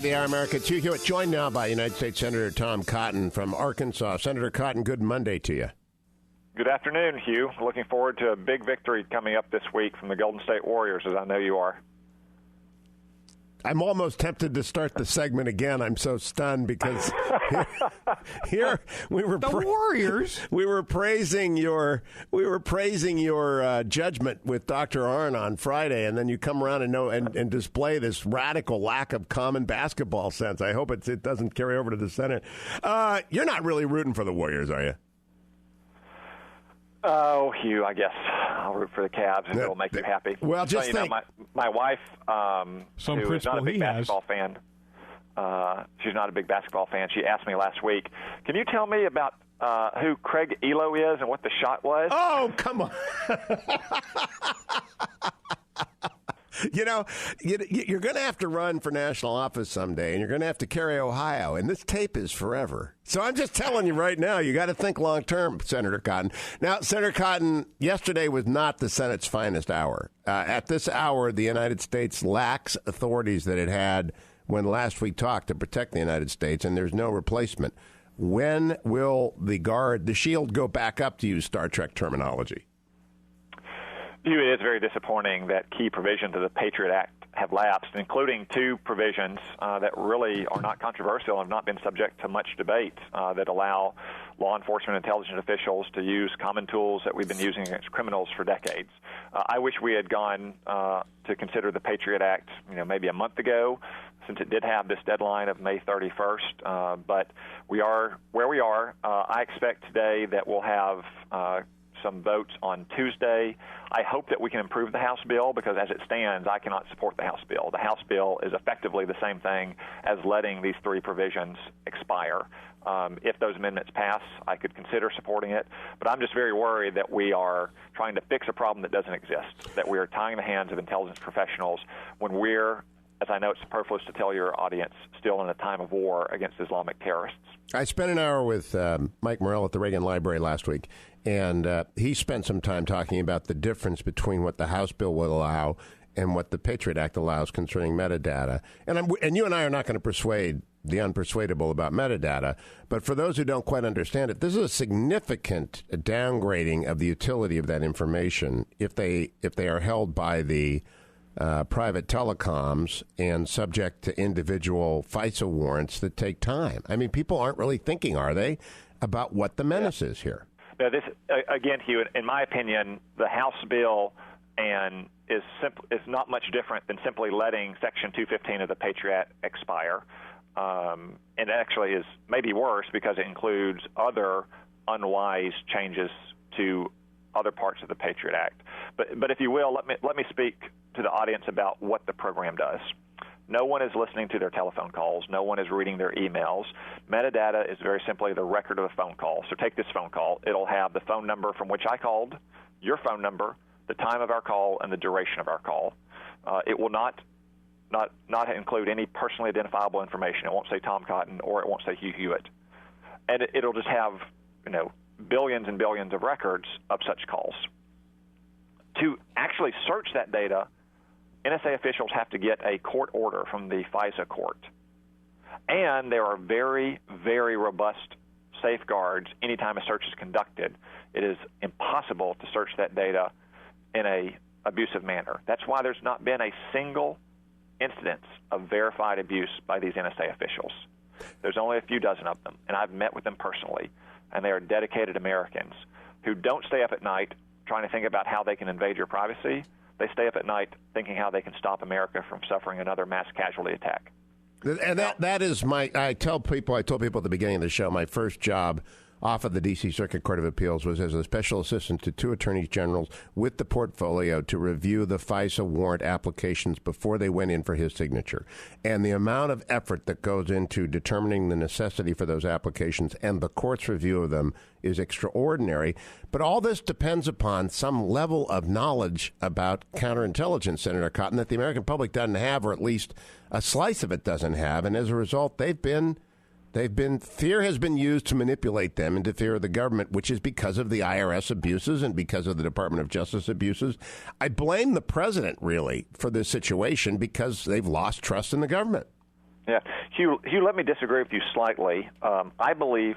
The Our America, Hugh Hewitt, joined now by United States Senator Tom Cotton from Arkansas. Senator Cotton, good Monday to you. Good afternoon, Hugh. Looking forward to a big victory coming up this week from the Golden State Warriors, as I know you are. I'm almost tempted to start the segment again. I'm so stunned because here we were Warriors. We were praising your judgment with Dr. Arnn on Friday, and then you come around and display this radical lack of common basketball sense. I hope it doesn't carry over to the Senate. You're not really rooting for the Warriors, are you? Oh, Hugh, I guess I'll root for the Cavs if it'll make you happy. Well, just think. My wife, Some who is not a big basketball fan, she's not a big basketball fan. She asked me last week, can you tell me about who Craig Elo is and what the shot was? Oh, come on. You know, you're going to have to run for national office someday, and you're going to have to carry Ohio, and this tape is forever. So I'm just telling you right now, you got to think long term, Senator Cotton. Now, Senator Cotton, yesterday was not the Senate's finest hour. At this hour, the United States lacks authorities that it had when last we talked to protect the United States, and there's no replacement. When will the shield go back up, to use Star Trek terminology? It is very disappointing that key provisions of the Patriot Act have lapsed, including two provisions that really are not controversial and have not been subject to much debate that allow law enforcement and intelligence officials to use common tools that we've been using against criminals for decades. I wish we had gone to consider the Patriot Act, maybe a month ago, since it did have this deadline of May 31st. But we are where we are. I expect today that we'll have some votes on Tuesday. I hope that we can improve the House bill because as it stands, I cannot support the House bill. The House bill is effectively the same thing as letting these three provisions expire. If those amendments pass, I could consider supporting it, but I'm just very worried that we are trying to fix a problem that doesn't exist, that we are tying the hands of intelligence professionals when we're, as I know it's superfluous to tell your audience, still in a time of war against Islamic terrorists. I spent an hour with Mike Morrell at the Reagan Library last week, and he spent some time talking about the difference between what the House bill will allow and what the Patriot Act allows concerning metadata. And you and I are not going to persuade the unpersuadable about metadata, but for those who don't quite understand it, this is a significant downgrading of the utility of that information if they are held by the private telecoms and subject to individual FISA warrants that take time. I mean, people aren't really thinking, are they, about what the menace is here? Now, this again, Hugh, in my opinion, the House bill is not much different than simply letting Section 215 of the Patriot Act expire. And it actually is maybe worse because it includes other unwise changes to other parts of the Patriot Act. But if you will, let me speak to the audience about what the program does. No one is listening to their telephone calls. No one is reading their emails. Metadata is very simply the record of a phone call. So take this phone call. It'll have the phone number from which I called, your phone number, the time of our call, and the duration of our call. It will not include any personally identifiable information. It won't say Tom Cotton or it won't say Hugh Hewitt. And it'll just have, billions and billions of records of such calls. To actually search that data, NSA officials have to get a court order from the FISA court. And there are very, very robust safeguards anytime a search is conducted. It is impossible to search that data in an abusive manner. That's why there's not been a single incidence of verified abuse by these NSA officials. There's only a few dozen of them, and I've met with them personally, and they are dedicated Americans who don't stay up at night trying to think about how they can invade your privacy. They stay up at night thinking how they can stop America from suffering another mass casualty attack. And that is I told people at the beginning of the show, my first job off of the D.C. Circuit Court of Appeals was as a special assistant to two attorneys generals with the portfolio to review the FISA warrant applications before they went in for his signature. And the amount of effort that goes into determining the necessity for those applications and the court's review of them is extraordinary. But all this depends upon some level of knowledge about counterintelligence, Senator Cotton, that the American public doesn't have, or at least a slice of it doesn't have. And as a result, fear has been used to manipulate them into fear of the government, which is because of the IRS abuses and because of the Department of Justice abuses. I blame the president, really, for this situation because they've lost trust in the government. Yeah, Hugh, let me disagree with you slightly. I believe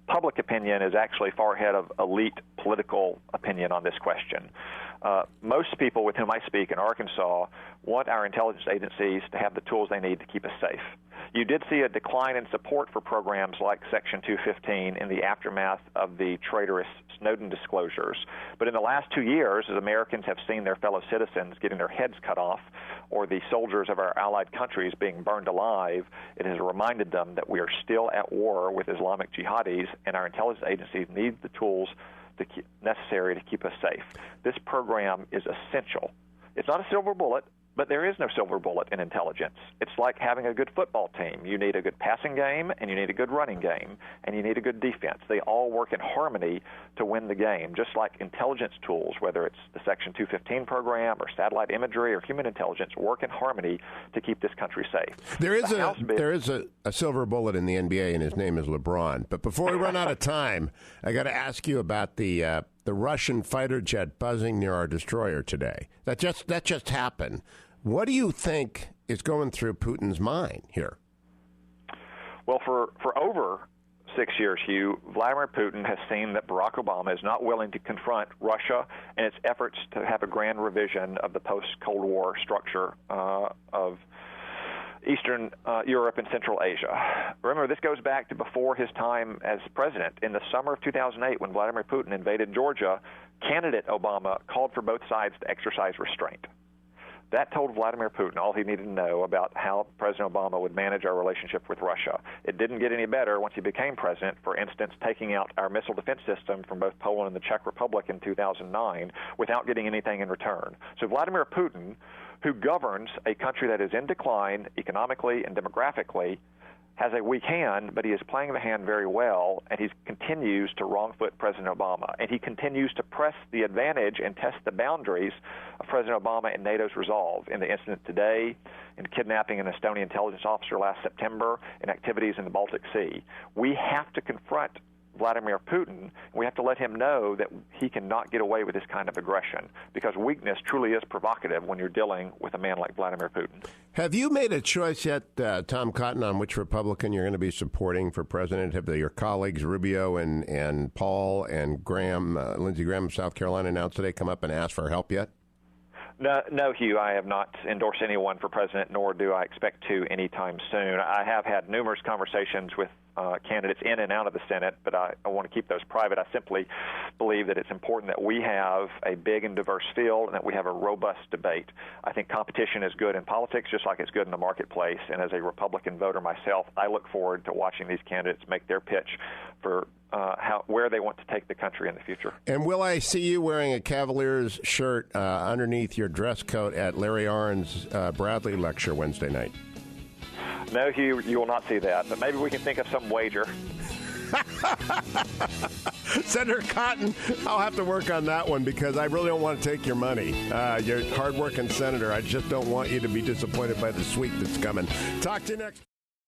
public opinion is actually far ahead of elite political opinion on this question. Most people with whom I speak in Arkansas want our intelligence agencies to have the tools they need to keep us safe. You did see a decline in support for programs like Section 215 in the aftermath of the traitorous Snowden disclosures. But in the last 2 years, as Americans have seen their fellow citizens getting their heads cut off or the soldiers of our allied countries being burned alive, it has reminded them that we are still at war with Islamic jihadis, and our intelligence agencies need the tools necessary to keep us safe. This program is essential. It's not a silver bullet, but there is no silver bullet in intelligence. It's like having a good football team. You need a good passing game, and you need a good running game, and you need a good defense. They all work in harmony to win the game, just like intelligence tools, whether it's the Section 215 program or satellite imagery or human intelligence, work in harmony to keep this country safe. There is a silver bullet in the NBA, and his name is LeBron. But before we run out of time, I got to ask you about the Russian fighter jet buzzing near our destroyer today. That just happened. What do you think is going through Putin's mind here? Well, for over 6 years, Hugh, Vladimir Putin has seen that Barack Obama is not willing to confront Russia and its efforts to have a grand revision of the post-Cold War structure of Eastern Europe and Central Asia. Remember, this goes back to before his time as president. In the summer of 2008, when Vladimir Putin invaded Georgia, candidate Obama called for both sides to exercise restraint. That told Vladimir Putin all he needed to know about how President Obama would manage our relationship with Russia. It didn't get any better once he became president, for instance, taking out our missile defense system from both Poland and the Czech Republic in 2009 without getting anything in return. So Vladimir Putin, who governs a country that is in decline economically and demographically, has a weak hand, but he is playing the hand very well, and he continues to wrong-foot President Obama. And he continues to press the advantage and test the boundaries of President Obama and NATO's resolve in the incident today, in kidnapping an Estonian intelligence officer last September, and activities in the Baltic Sea. We have to confront Vladimir Putin. We have to let him know that he cannot get away with this kind of aggression, because weakness truly is provocative when you're dealing with a man like Vladimir Putin. Have you made a choice yet, Tom Cotton, on which Republican you're going to be supporting for president? Have your colleagues Rubio and Paul and Graham, Lindsey Graham of South Carolina, announced today come up and ask for help yet? No, Hugh, I have not endorsed anyone for president, nor do I expect to anytime soon. I have had numerous conversations with candidates in and out of the Senate, but I want to keep those private. I simply believe that it's important that we have a big and diverse field and that we have a robust debate. I think competition is good in politics, just like it's good in the marketplace. And as a Republican voter myself, I look forward to watching these candidates make their pitch for where they want to take the country in the future. And will I see you wearing a Cavaliers shirt underneath your dress coat at Larry Arnn's Bradley lecture Wednesday night? No, Hugh, you will not see that, but maybe we can think of some wager. Senator Cotton, I'll have to work on that one, because I really don't want to take your money. You're a hard-working senator. I just don't want you to be disappointed by the sweep that's coming. Talk to you next.